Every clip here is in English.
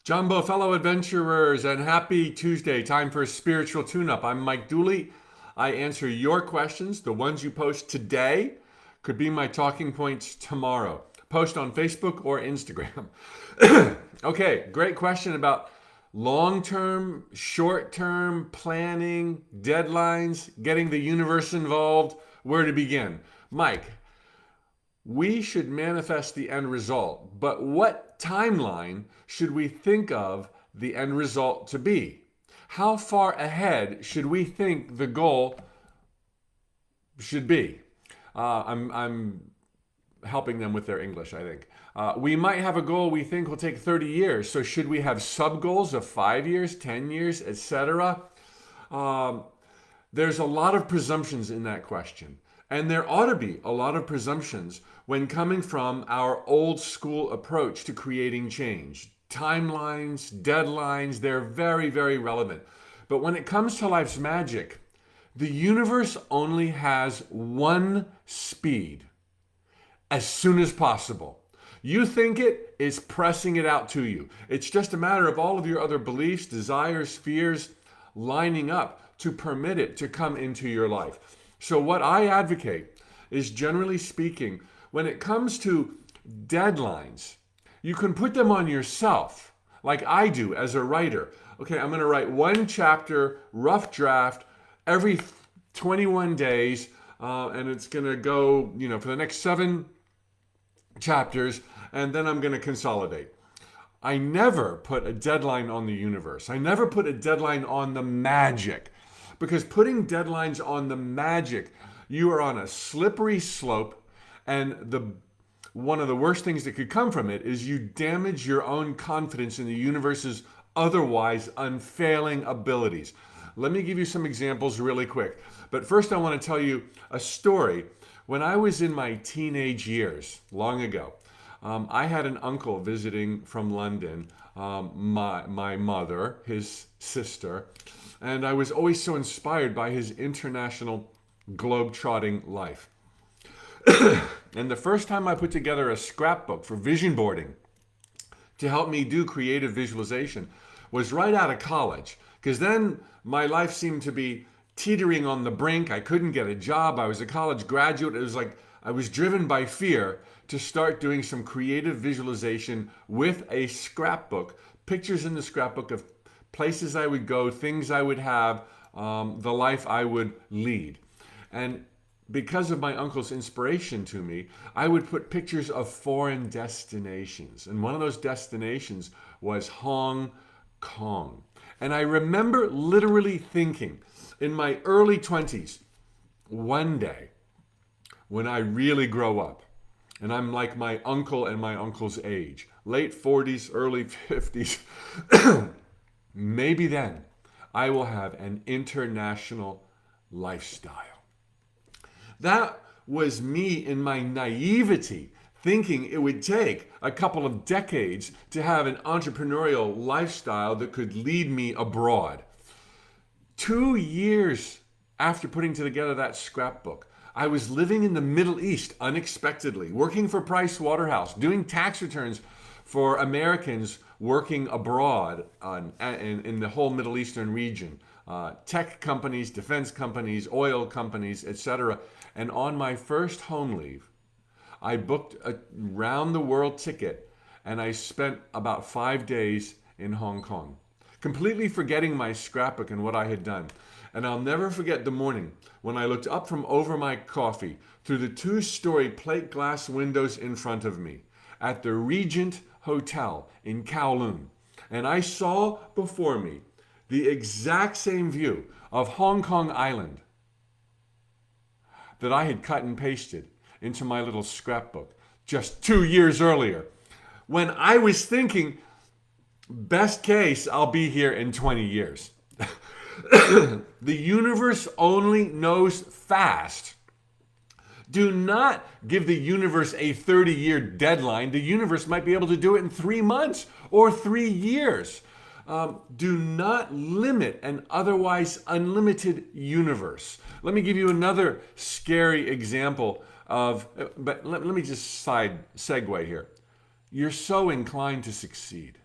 Jumbo, fellow adventurers, and happy Tuesday. Time for a spiritual tune up. I'm Mike Dooley. I answer your questions. The ones you post today could be my talking points tomorrow. Post on Facebook or Instagram. Okay, great question about long term, short term planning, deadlines, getting the universe involved. Where to begin? Mike, we should manifest the end result, but what timeline should we think of the end result to be? How far ahead should we think the goal should be? I'm helping them with their English, I think. We might have a goal we think will take 30 years. So should we have sub goals of 5 years, 10 years, etc.? There's a lot of presumptions in that question. And there ought to be a lot of presumptions when coming from our old school approach to creating change. Timelines, deadlines, they're very, very relevant. But when it comes to life's magic, the universe only has one speed: as soon as possible. You think it's pressing it out to you. It's just a matter of all of your other beliefs, desires, fears lining up to permit it to come into your life. So what I advocate is, generally speaking, when it comes to deadlines, you can put them on yourself, like I do as a writer. Okay, I'm going to write one chapter, rough draft, every 21 days, and it's going to go, for the next 7 chapters, and then I'm going to consolidate. I never put a deadline on the universe. I never put a deadline on the magic. Because putting deadlines on the magic, you are on a slippery slope, and one of the worst things that could come from it is you damage your own confidence in the universe's otherwise unfailing abilities. Let me give you some examples really quick. But first I want to tell you a story. When I was in my teenage years, long ago, I had an uncle visiting from London, my mother, his sister, and I was always so inspired by his international globe-trotting life. And the first time I put together a scrapbook for vision boarding to help me do creative visualization was right out of college, because then my life seemed to be teetering on the brink. I couldn't get a job. I was a college graduate. It was like I was driven by fear to start doing some creative visualization with a scrapbook, pictures in the scrapbook of places I would go, things I would have, the life I would lead. And because of my uncle's inspiration to me, I would put pictures of foreign destinations. And one of those destinations was Hong Kong. And I remember literally thinking in my early 20s, one day when I really grow up, and I'm like my uncle and my uncle's age, late 40s, early 50s, maybe then I will have an international lifestyle. That was me in my naivety, thinking it would take a couple of decades to have an entrepreneurial lifestyle that could lead me abroad. 2 years after putting together that scrapbook, I was living in the Middle East unexpectedly, working for Price Waterhouse, doing tax returns for Americans working abroad in the whole Middle Eastern region. Tech companies, defense companies, oil companies, etc. And on my first home leave, I booked a round-the-world ticket, and I spent about 5 days in Hong Kong, completely forgetting my scrapbook and what I had done. And I'll never forget the morning when I looked up from over my coffee through the 2-story plate glass windows in front of me at the Regent Hotel in Kowloon. And I saw before me the exact same view of Hong Kong Island that I had cut and pasted into my little scrapbook just 2 years earlier, when I was thinking, best case, I'll be here in 20 years. The universe only knows fast. Do not give the universe a 30-year deadline. The universe might be able to do it in 3 months or 3 years. Do not limit an otherwise unlimited universe. Let me give you another scary example but let me just segue here. You're so inclined to succeed.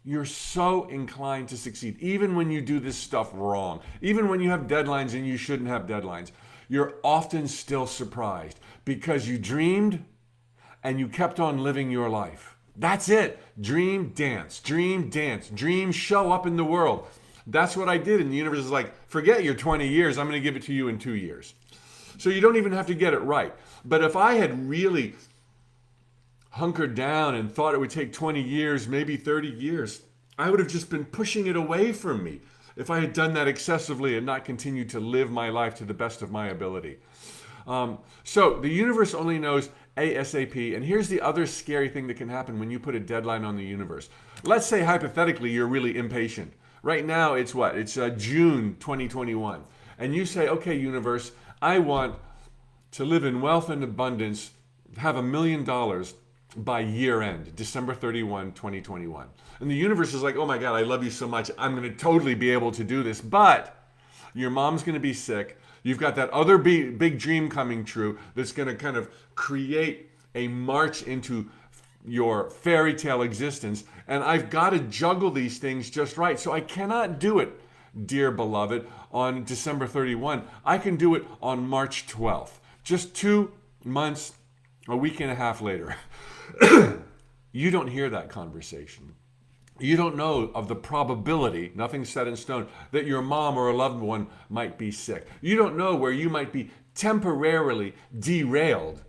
you're so inclined to succeed. Even when you do this stuff wrong, even when you have deadlines and you shouldn't have deadlines, you're often still surprised because you dreamed and you kept on living your life. That's it. Dream, dance, dream, show up in the world. That's what I did. And the universe is like, forget your 20 years. I'm going to give it to you in 2 years. So you don't even have to get it right. But if I had really hunkered down and thought it would take 20 years, maybe 30 years, I would have just been pushing it away from me if I had done that excessively and not continued to live my life to the best of my ability. So the universe only knows ASAP. And here's the other scary thing that can happen when you put a deadline on the universe. Let's say hypothetically you're really impatient. Right now it's what? It's June 2021. And you say, okay, universe, I want to live in wealth and abundance, have $1 million by year end, December 31, 2021. And the universe is like, oh my God, I love you so much. I'm going to totally be able to do this. But your mom's going to be sick. You've got that other big dream coming true that's going to kind of create a march into your fairy tale existence. And I've got to juggle these things just right. So I cannot do it, dear beloved, on December 31. I can do it on March 12th, just 2 months, a week and a half later. You don't hear that conversation. You don't know of the probability, nothing set in stone, that your mom or a loved one might be sick. You don't know where you might be temporarily derailed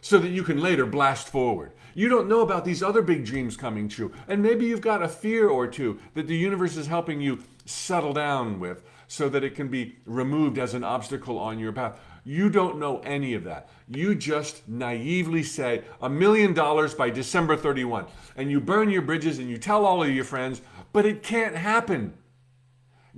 so that you can later blast forward. You don't know about these other big dreams coming true. And maybe you've got a fear or two that the universe is helping you settle down with so that it can be removed as an obstacle on your path. You don't know any of that. You just naively say $1 million by December 31. And you burn your bridges and you tell all of your friends, but it can't happen.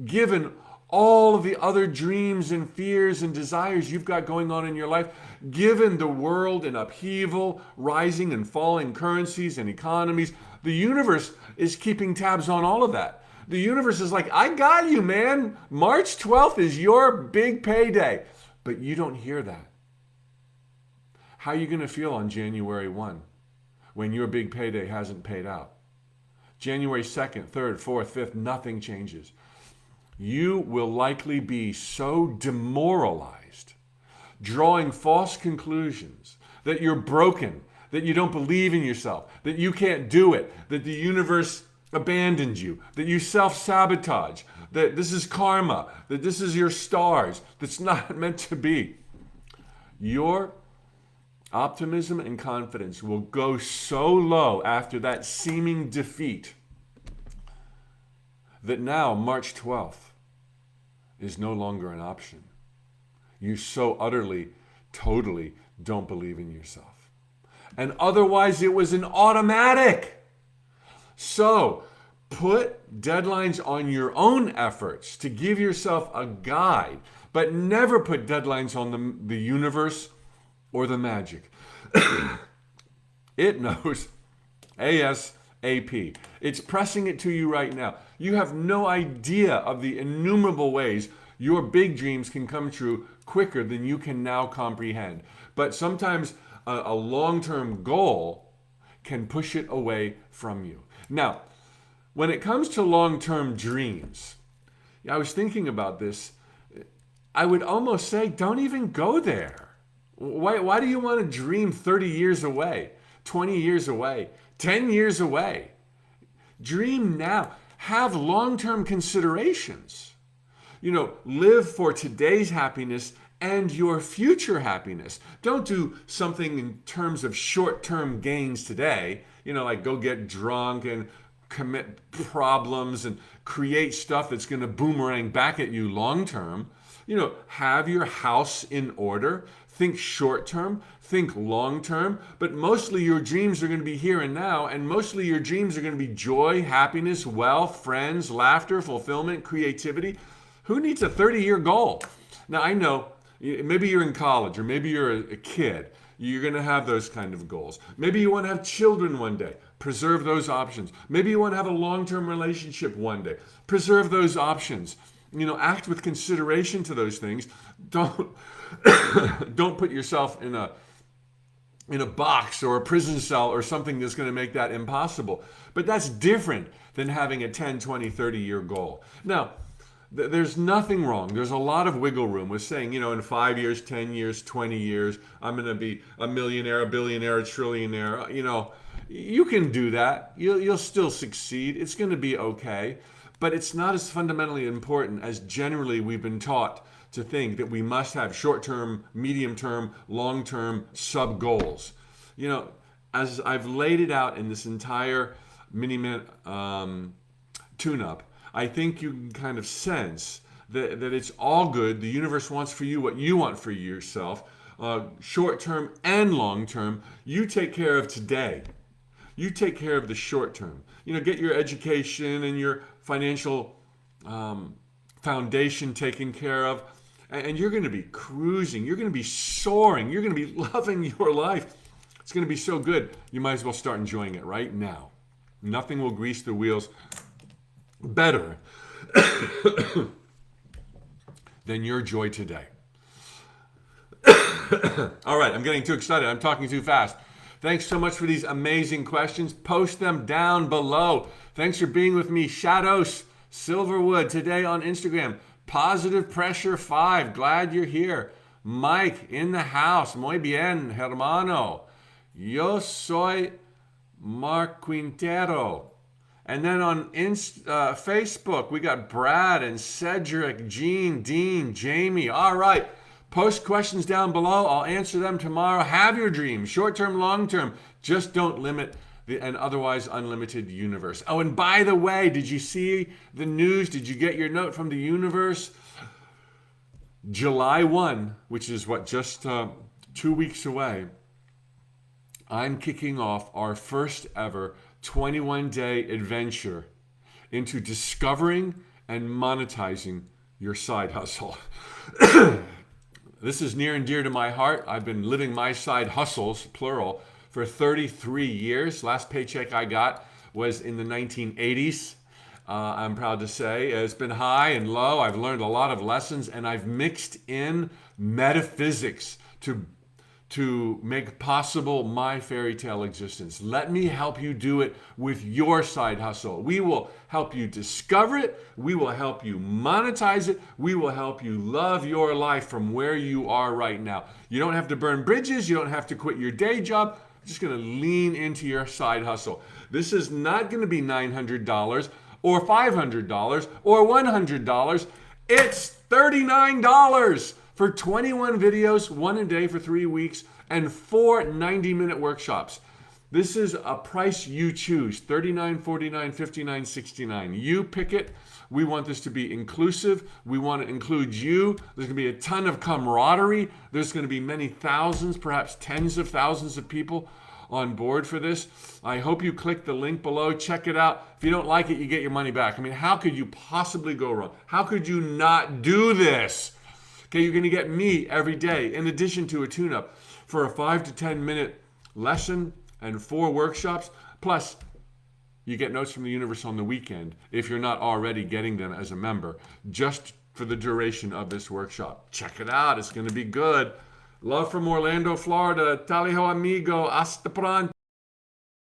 Given all of the other dreams and fears and desires you've got going on in your life, given the world in upheaval, rising and falling currencies and economies, the universe is keeping tabs on all of that. The universe is like, I got you, man. March 12th is your big payday. But you don't hear that. How are you going to feel on January 1 when your big payday hasn't paid out? January 2nd, 3rd, 4th, 5th, nothing changes. You will likely be so demoralized, drawing false conclusions, that you're broken, that you don't believe in yourself, that you can't do it, that the universe abandoned you, that you self-sabotage, that this is karma, that this is your stars, that's not meant to be. Your optimism and confidence will go so low after that seeming defeat that now March 12th is no longer an option. You so utterly, totally don't believe in yourself. And otherwise it was an automatic. So, put deadlines on your own efforts to give yourself a guide, but never put deadlines on the universe or the magic. It knows ASAP. It's pressing it to you right now. You have no idea of the innumerable ways your big dreams can come true quicker than you can now comprehend. But sometimes a long-term goal can push it away from you. Now, when it comes to long-term dreams, I was thinking about this. I would almost say, don't even go there. Why do you want to dream 30 years away, 20 years away, 10 years away? Dream now. Have long-term considerations. Live for today's happiness and your future happiness. Don't do something in terms of short-term gains today, like go get drunk and commit problems and create stuff that's going to boomerang back at you long-term. Have your house in order. Think short-term, think long-term, but mostly your dreams are going to be here and now, and mostly your dreams are going to be joy, happiness, wealth, friends, laughter, fulfillment, creativity. Who needs a 30-year goal? Now, I know maybe you're in college or maybe you're a kid. You're going to have those kind of goals. Maybe you want to have children one day. Preserve those options. Maybe you want to have a long-term relationship one day. Preserve those options. Act with consideration to those things. Don't put yourself in in a box or a prison cell or something that's going to make that impossible. But that's different than having a 10, 20, 30-year goal. Now, there's nothing wrong. There's a lot of wiggle room with saying, in 5 years, 10 years, 20 years, I'm going to be a millionaire, a billionaire, a trillionaire. You can do that. You'll still succeed. It's going to be okay. But it's not as fundamentally important as generally we've been taught to think that we must have short-term, medium-term, long-term sub-goals. As I've laid it out in this entire mini-mint tune-up, I think you can kind of sense that it's all good. The universe wants for you what you want for yourself, short-term and long-term. You take care of today. You take care of the short-term. Get your education and your financial foundation taken care of, and you're going to be cruising. You're going to be soaring. You're going to be loving your life. It's going to be so good. You might as well start enjoying it right now. Nothing will grease the wheels better than your joy today. All right, I'm getting too excited. I'm talking too fast. Thanks so much for these amazing questions. Post them down below. Thanks for being with me. Shadows Silverwood today on Instagram. Positive Pressure 5. Glad you're here. Mike in the house. Muy bien, hermano. Yo soy Mark Quintero. And then on Facebook, we got Brad and Cedric, Gene, Dean, Jamie. All right. Post questions down below. I'll answer them tomorrow. Have your dreams, short-term, long-term. Just don't limit an otherwise unlimited universe. Oh, and by the way, did you see the news? Did you get your note from the universe? July 1, which is just 2 weeks away, I'm kicking off our first ever 21-day adventure into discovering and monetizing your side hustle. This is near and dear to my heart. I've been living my side hustles, plural, for 33 years. Last paycheck I got was in the 1980s. I'm proud to say it's been high and low. I've learned a lot of lessons, and I've mixed in metaphysics to make possible my fairy tale existence. Let me help you do it with your side hustle. We will help you discover it. We will help you monetize it. We will help you love your life from where you are right now. You don't have to burn bridges. You don't have to quit your day job. You're just going to lean into your side hustle. This is not going to be $900 or $500 or $100. It's $39. For 21 videos, one a day for 3 weeks, and 4 90-minute workshops. This is a price you choose, $39, $49, $59, $69. You pick it. We want this to be inclusive. We want to include you. There's going to be a ton of camaraderie. There's going to be many thousands, perhaps tens of thousands of people on board for this. I hope you click the link below. Check it out. If you don't like it, you get your money back. I mean, how could you possibly go wrong? How could you not do this? Okay, you're going to get me every day in addition to a tune-up for a 5 to 10 minute lesson and 4 workshops. Plus, you get notes from the universe on the weekend if you're not already getting them as a member, just for the duration of this workshop. Check it out. It's going to be good. Love from Orlando, Florida. Tally ho, amigo. Hasta pronto.